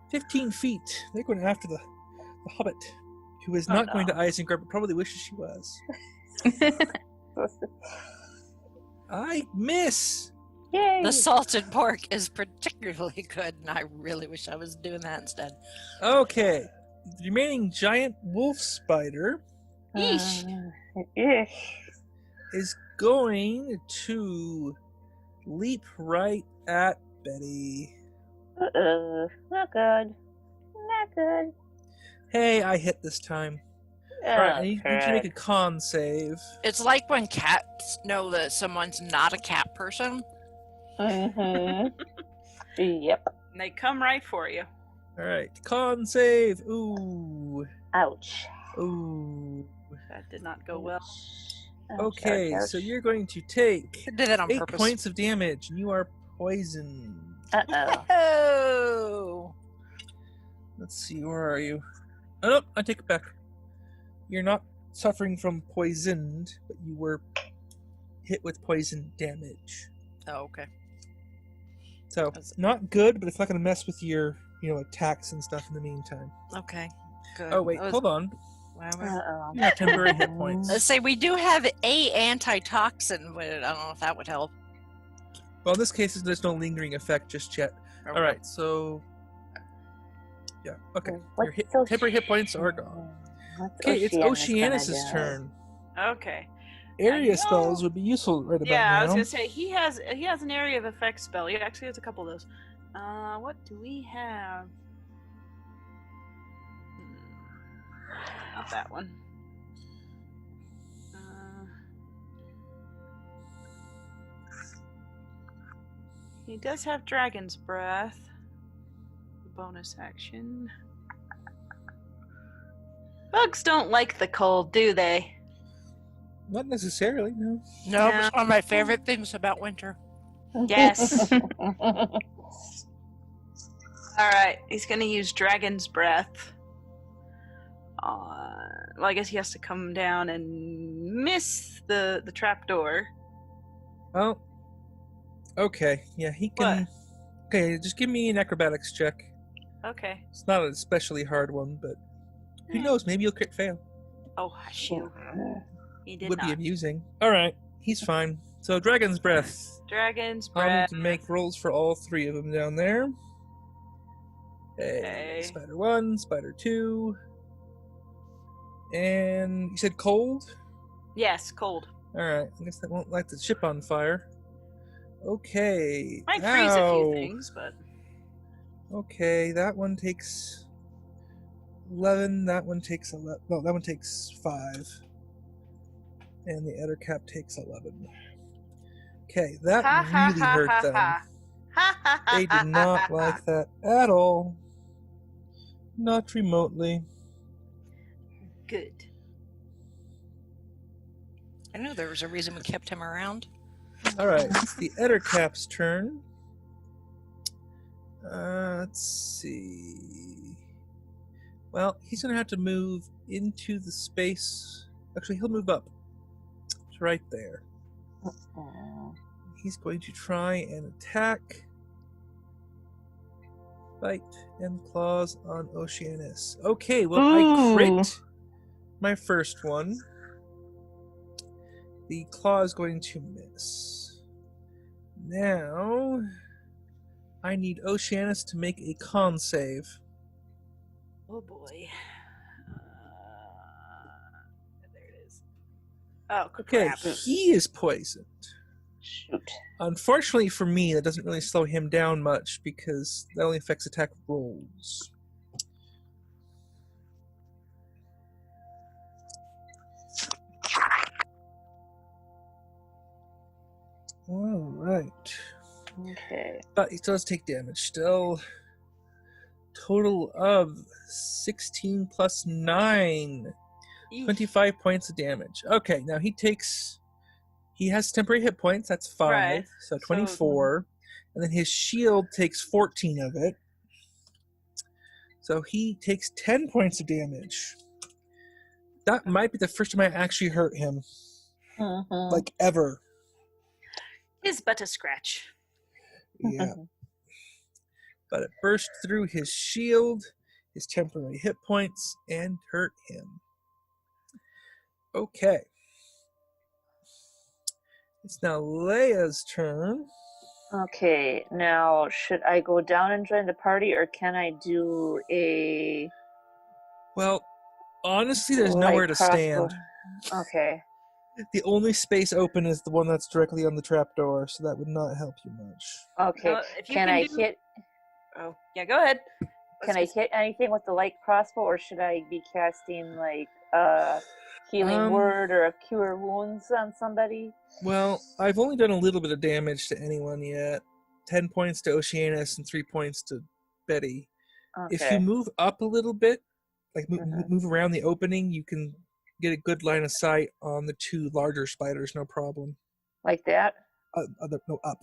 15 feet. They're going after the hobbit, who is not going to Isengard, but probably wishes she was. I miss! Yay! The salted pork is particularly good, and I really wish I was doing that instead. Okay. The remaining giant wolf spider Yeesh. is going to leap right at Betty. Not good. Not good. Hey, I hit this time. Alright, I need you to make a con save. It's like when cats know that someone's not a cat person. Mm-hmm. Yep. And they come right for you. Alright, con save. Ooh. Ouch. Ooh. That did not go well. Ouch, Okay, ouch, so you're going to take I did it on 8 purpose. points of damage, and you are poisoned. Uh-oh. Oh. Let's see, where are you? Oh, no, I take it back. You're not suffering from poisoned, but you were hit with poison damage. Oh, okay. So, not good, but it's not going to mess with your, attacks and stuff in the meantime. Okay. Good. Oh, wait, I was- hold on. Wow. Uh-oh. You have temporary hit points. Let's say we do have a antitoxin, but I don't know if that would help. Well, in this case, there's no lingering effect just yet. Okay. Alright, so... Yeah, okay. What's Your temporary hit points are gone. Okay, it's Oceanus' turn. Okay. Area know. spells would be useful right about Yeah, now. I was gonna say he has an area of effect spell. He actually has a couple of those. What do we have? Not that one. He does have Dragon's Breath. Bonus action. Bugs don't like the cold, do they? Not necessarily, no. No, Yeah. it's one of my favorite things about winter. Yes. Alright, he's gonna use Dragon's Breath. Well, I guess he has to come down and miss the trapdoor. Well, okay. Yeah, he can... Okay, just give me an acrobatics check. Okay. It's not an especially hard one, but who knows? Maybe you'll crit fail. Oh, shoot. He did Would not. be amusing. Alright, he's fine. So, Dragon's Breath. Dragon's I'm Breath. to make rolls for all 3 of them down there. Okay. Spider 1, Spider 2. And you said cold? Yes, cold. Alright, I guess that won't light the ship on fire. Okay. Might freeze a few Ow. things, but Okay, that one takes 11, that one takes 11. No, that one takes 5. And the other cap takes 11. Okay, that ha ha really ha hurt ha them. ha. Ha ha ha They did not like that at all. Not remotely. Good. I knew there was a reason we kept him around. Alright, it's the Ettercap's turn. Let's see. Well, he's going to have to move into the space. Actually, he'll move up. It's right there. He's going to try and attack. Bite and claws on Oceanus. Okay, well, I Ooh. crit my first one. The claw is going to miss. Now, I need Oceanus to make a con save. Oh boy. There it is. Oh, Okay, crap. he is poisoned. Shoot. Unfortunately for me, that doesn't really slow him down much because that only affects attack rolls. Alright. Okay. But he does take damage still. Total of 16 plus 9. Eesh. 25 points of damage. Okay, now he takes He has temporary hit points. That's 5. Right. So 24. And then his shield takes 14 of it. So he takes 10 points of damage. That might be the first time I actually hurt him. Like, ever. Is but a scratch. Yeah. But it burst through his shield, his temporary hit points, and hurt him. Okay. It's now Leia's turn. Okay, now should I go down and join the party, or can I do a Well, honestly, there's light nowhere to crossbow? stand. Okay. The only space open is the one that's directly on the trapdoor, so that would not help you much. Okay. If you Can I do- hit? Oh, yeah, go ahead. Can I hit anything with the light crossbow, or should I be casting like a healing word or a cure wounds on somebody? Well, I've only done a little bit of damage to anyone yet. 10 points to Oceanus and 3 points to Betty. Okay. If you move up a little bit, like move around the opening, you can get a good line of sight on the 2 larger spiders, no problem. Like that? No, up.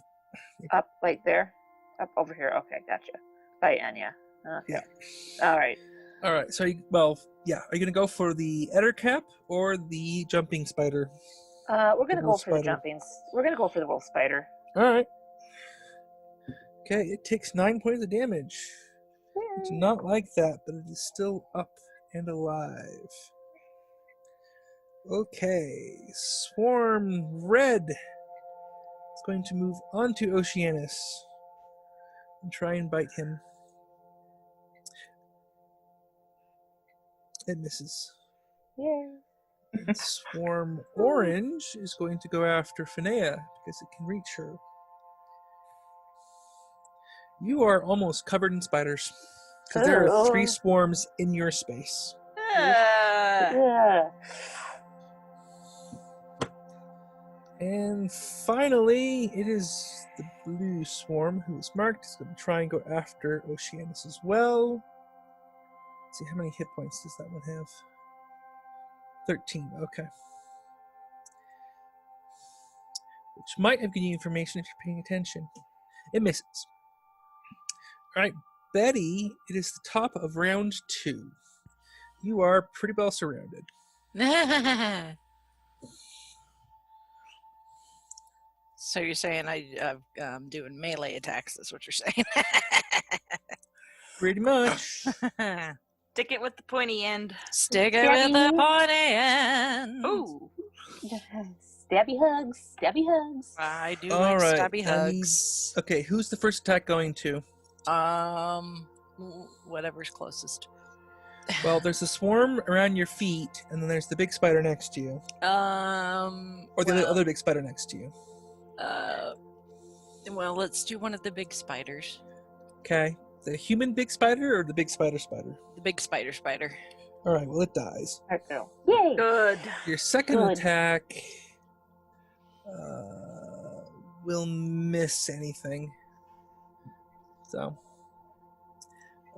Up, like there? Up over here. Okay, gotcha. By Anya. Okay. Yeah. All right. All right, so, are you going to go for the Ettercap or the jumping spider? We're gonna The go wolf for the spider. jumpings. We're gonna go for the wolf spider. All right. Okay, it takes 9 points of damage. It's not like that, but it is still up and alive. Okay, Swarm Red is going to move onto Oceanus and try and bite him. It misses. Yay. And Swarm Orange is going to go after Finnea because it can reach her. You are almost covered in spiders because there are 3 swarms in your space. Yeah. And finally, it is the blue swarm who is marked. It's going to try and go after Oceanus as well. Let's see, how many hit points does that one have? 13, okay. Which might have given you information if you're paying attention. It misses. Alright, Betty, it is the top of round 2. You are pretty well surrounded. So you're saying I'm doing melee attacks, that's what you're saying. Pretty much. Stick it with the pointy end. Stick it with the Stabby. pointy end. Ooh. Stabby hugs. Stabby hugs. I do All like right, stabby I need- hugs. Okay, who's the first attack going to? Whatever's closest. Well, there's a swarm around your feet, and then there's the big spider next to you. Or the other big spider next to you. Well, let's do one of the big spiders. Okay. The human big spider or the big spider? The big spider. Alright, well, it dies. Yay. Good. Your second Good. attack will miss anything. So.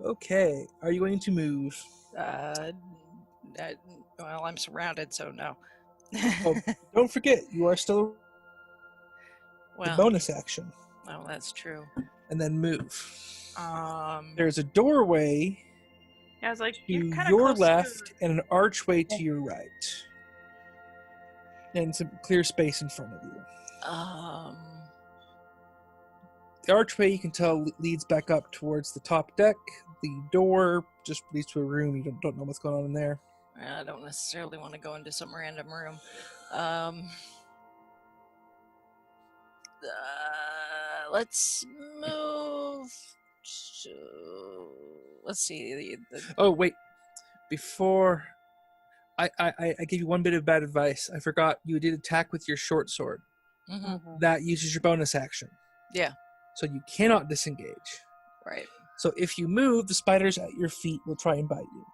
Okay. Are you going to move? Well, I'm surrounded, so no. Oh, don't forget, you are still the Well, bonus action. oh, that's true. And then move. Um, There's a doorway Yeah, I was like, to you're kind of your left and an archway to your right. And some clear space in front of you. The archway, you can tell, leads back up towards the top deck. The door just leads to a room. You don't know what's going on in there. I don't necessarily want to go into some random room. Let's move to... Let's see. Oh, wait. Before... I gave you one bit of bad advice. I forgot you did attack with your short sword. Mhm. That uses your bonus action. Yeah. So you cannot disengage. Right. So if you move, the spiders at your feet will try and bite you.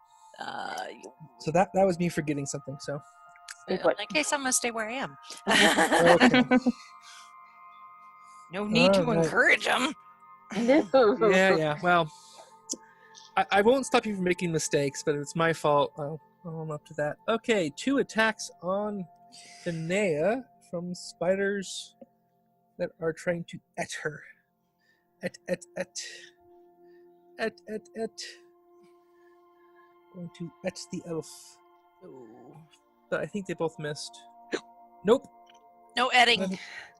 So that was me forgetting something. So Stay in put. that case, I'm going to stay where I am. okay. No need to Alright. encourage them. yeah. Well, I won't stop you from making mistakes, but if it's my fault, I'll own up to that. Okay, 2 attacks on Finnea. from spiders that are trying to et her. Et. Going to et the elf. Ooh. But I think they both missed. Nope. No edding.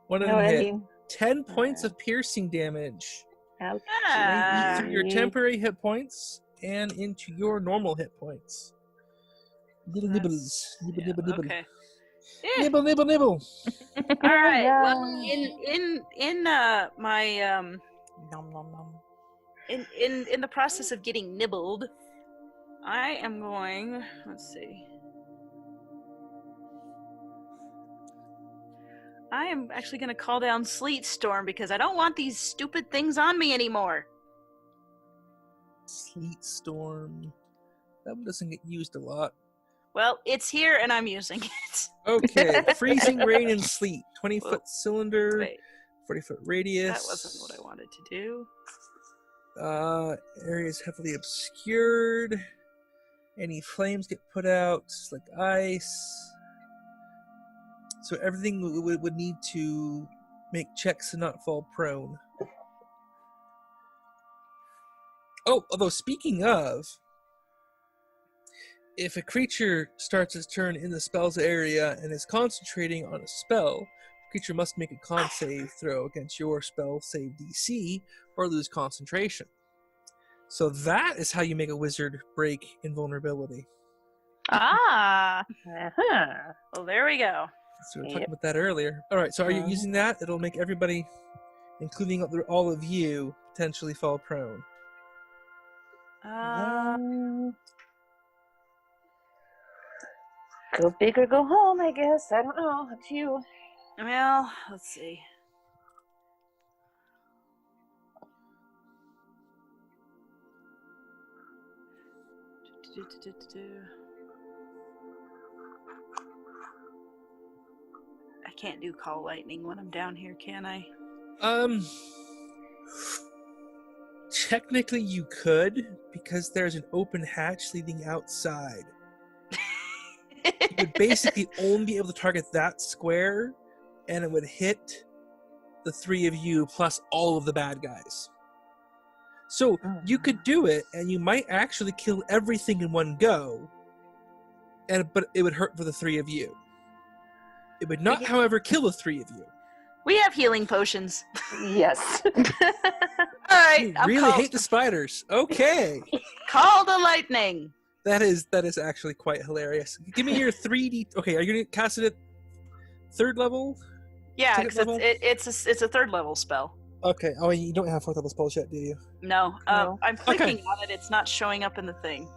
One of No them hit. ending. 10 points of piercing damage. Ouch. Ah. Through your temporary hit points and into your normal hit points. Little nibbles. Nibble, nibble, nibble. Okay. Yeah. Nibble, nibble, nibble. All right. Well, Yeah. in my Nom nom nom. in the process of getting nibbled, I am going. Let's see. I am actually going to call down Sleet Storm because I don't want these stupid things on me anymore. Sleet storm. That one doesn't get used a lot. Well, it's here and I'm using it. Okay, freezing rain and sleet. 20-foot cylinder, Wait, 40-foot radius. that wasn't what I wanted to do. Areas heavily obscured. Any flames get put out, like ice. So everything would need to make checks and not fall prone. Oh, although speaking of, if a creature starts its turn in the spell's area and is concentrating on a spell, the creature must make a con save throw against your spell save DC or lose concentration. So that is how you make a wizard break invulnerability. Ah. Uh-huh. Well, there we go. So we were talking Yep. about that earlier. All right, so are you Mhm. using that? It'll make everybody, including all of you, potentially fall prone. Go big or go home, I guess. I don't know. Up to you. Well, let's see. I can't do call lightning when I'm down here, can I? Technically you could, because there's an open hatch leading outside. You would basically only be able to target that square, and it would hit the three of you plus all of the bad guys. So you could do it, and you might actually kill everything in one go, but it would hurt for the three of you. It would not, however, kill the three of you. We have healing potions. Yes. All right, You I'm really hate the spiders. Okay. Call the lightning. That is actually quite hilarious. Give me your 3D. Okay, are you gonna cast it at third level? Yeah, Second because level? it's a third level spell. Okay. Oh, you don't have fourth level spells yet, do you? No, No. I'm clicking on it. It's not showing up in the thing.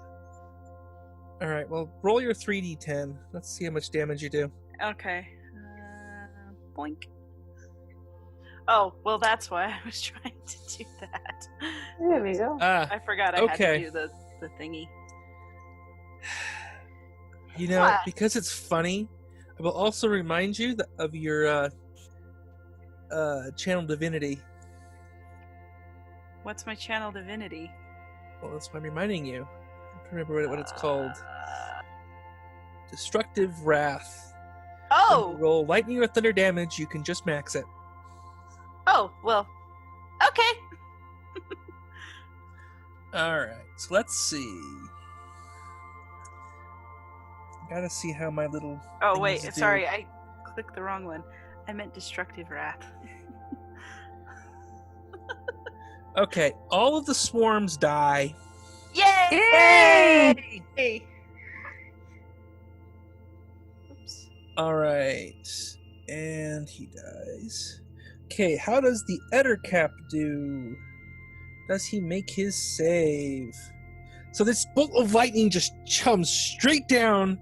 All right. Well, roll your 3D10. Let's see how much damage you do. Okay. Boink. Oh, well, that's why I was trying to do that. There we go. I forgot I had Okay. to do the thingy. You know, What? because it's funny, I will also remind you of your channel divinity. What's my channel divinity? Well, that's why I'm reminding you. I don't remember what it's called. Destructive Wrath. When Oh! you roll lightning or thunder damage, you can just max it. Oh, well. Okay. Alright, so let's see. Gotta see how my little. Oh, things wait. do. Sorry, I clicked the wrong one. I meant destructive wrath. Okay, all of the swarms die. Yay! Yay! Oops. Alright, and he dies. Okay, how does the Ettercap do? Does he make his save? So this bolt of lightning just chums straight down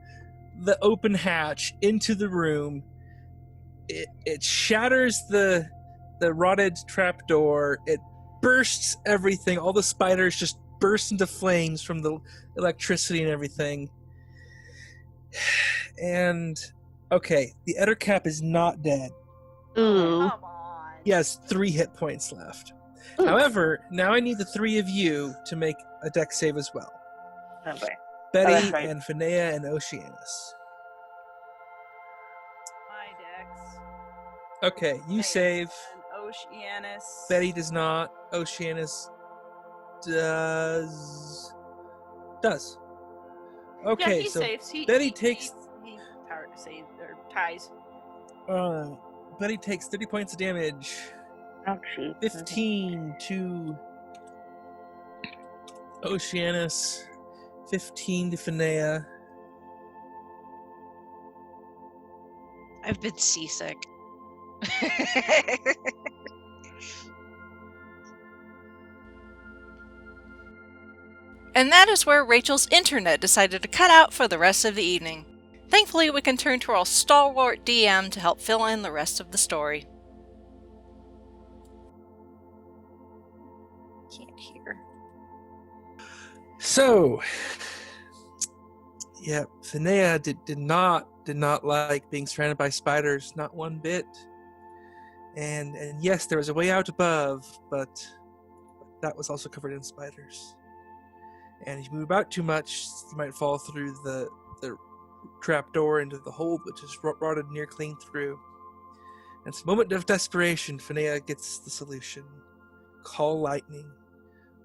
the open hatch into the room. It shatters the rotted trapdoor. It bursts everything. All the spiders just burst into flames from the electricity and everything. And okay, the Ettercap is not dead. Ooh. Come on. He has 3 hit points left. Ooh. However, now I need the 3 of you to make a deck save as well. Okay. Betty that's right. and Finnea and Oceanus. My dex. Okay, you save. And Oceanus. Betty does not. Oceanus does. Does. Okay, Yeah, he so saves. Betty takes. He power to save or ties. Betty takes 30 points of damage. Ouchie. 15 to Oceanus. 15 to Finnea. I've been seasick. And that is where Rachel's internet decided to cut out for the rest of the evening. Thankfully, we can turn to our stalwart DM to help fill in the rest of the story. Can't hear. So, yeah, Finnea did not like being surrounded by spiders, not one bit. And yes, there was a way out above, but that was also covered in spiders. And if you move about too much, you might fall through the trapdoor into the hold, which is rotted near clean through. And it's a moment of desperation. Finnea gets the solution. Call lightning,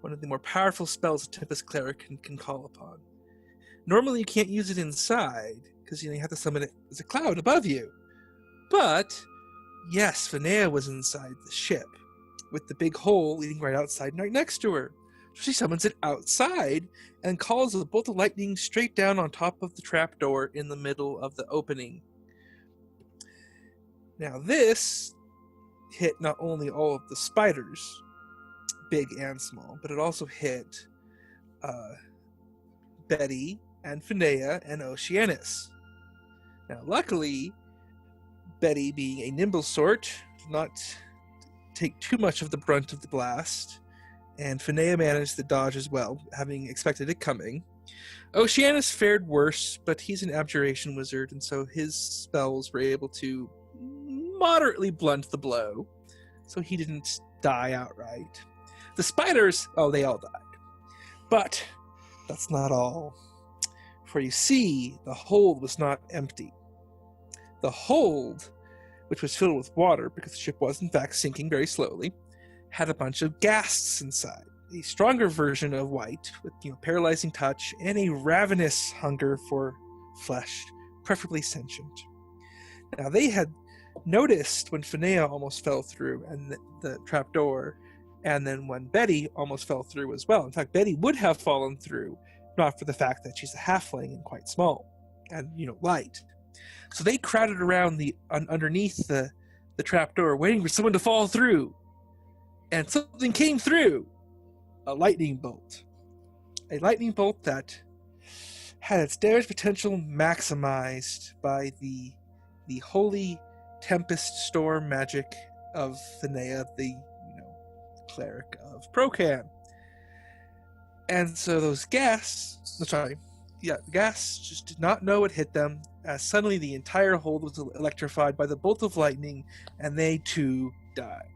one of the more powerful spells a Tempest Cleric can call upon. Normally you can't use it inside, because you have to summon it as a cloud above you. But, yes, Finnea was inside the ship, with the big hole leading right outside right next to her. So she summons it outside and calls a bolt of lightning straight down on top of the trapdoor in the middle of the opening. Now this hit not only all of the spiders, big and small, but it also hit Betty and Finnea and Oceanus. Now luckily, Betty, being a nimble sort, did not take too much of the brunt of the blast, and Finnea managed to dodge as well, having expected it coming. Oceanus fared worse, but he's an abjuration wizard, and so his spells were able to moderately blunt the blow, so he didn't die outright. The spiders, they all died. But that's not all. For you see, the hold was not empty. The hold, which was filled with water, because the ship was in fact sinking very slowly, had a bunch of ghasts inside, a stronger version of white with paralyzing touch and a ravenous hunger for flesh, preferably sentient. Now they had noticed when Finnea almost fell through and the trapdoor, and then when Betty almost fell through as well. In fact, Betty would have fallen through, not for the fact that she's a halfling and quite small and light. So they crowded around underneath the trapdoor, waiting for someone to fall through. And something came through. A lightning bolt. A lightning bolt that had its damage potential maximized by the holy tempest storm magic of Finnea, the cleric of Procan. And so those gas just did not know it hit them, as suddenly the entire hold was electrified by the bolt of lightning, and they too died.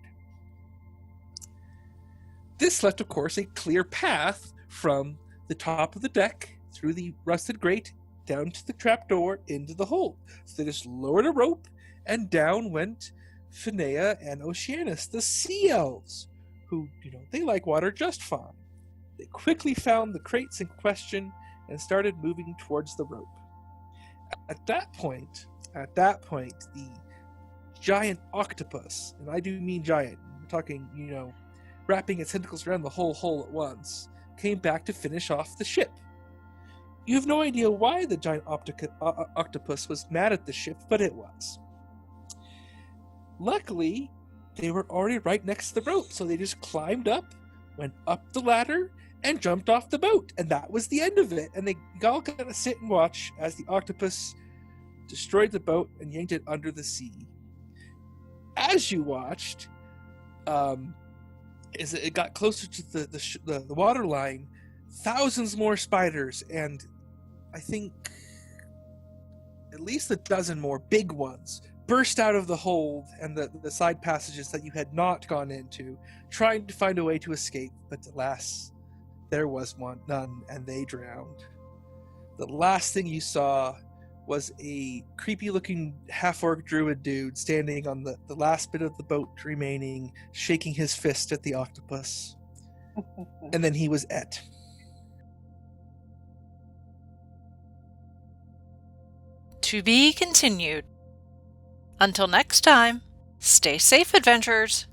This left, of course, a clear path from the top of the deck, through the rusted grate, down to the trapdoor, into the hold. So they just lowered a rope, and down went Finnea and Oceanus, the sea elves, who, they like water just fine. They quickly found the crates in question and started moving towards the rope. At that point, the giant octopus, and I do mean giant, we're talking, wrapping its tentacles around the whole hole at once, came back to finish off the ship. You have no idea why the giant octopus was mad at the ship, but it was. Luckily, they were already right next to the rope, so they just climbed up, went up the ladder, and jumped off the boat, and that was the end of it. And they all got to sit and watch as the octopus destroyed the boat and yanked it under the sea. As you watched, as it got closer to the water line, thousands more spiders, and I think at least a dozen more big ones burst out of the hold and the side passages that you had not gone into, trying to find a way to escape, but alas, there was none, and they drowned. The last thing you saw was a creepy-looking half-orc druid dude standing on the last bit of the boat remaining, shaking his fist at the octopus. And then he was et. To be continued. Until next time, stay safe, adventurers!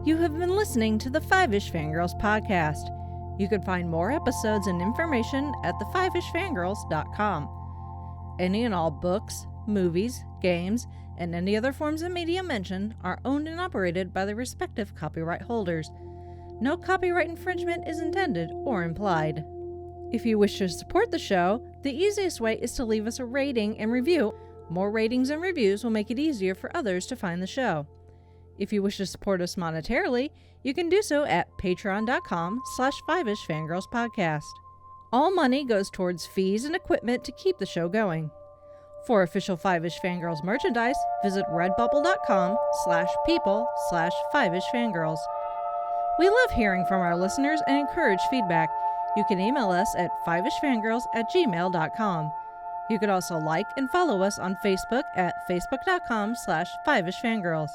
You have been listening to the Five-ish Fangirls podcast. You can find more episodes and information at thefivishfangirls.com. Any and all books, movies, games, and any other forms of media mentioned are owned and operated by the respective copyright holders. No copyright infringement is intended or implied. If you wish to support the show, the easiest way is to leave us a rating and review. More ratings and reviews will make it easier for others to find the show. If you wish to support us monetarily, you can do so at patreon.com/5ishfangirlspodcast. All money goes towards fees and equipment to keep the show going. For official Five-ish Fangirls merchandise, visit redbubble.com/people/5ishfangirls. We love hearing from our listeners and encourage feedback. You can email us at fiveishfangirls@gmail.com. You could also like and follow us on Facebook at facebook.com/5ishfangirls.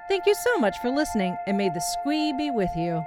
Thank you so much for listening, and may the squee be with you.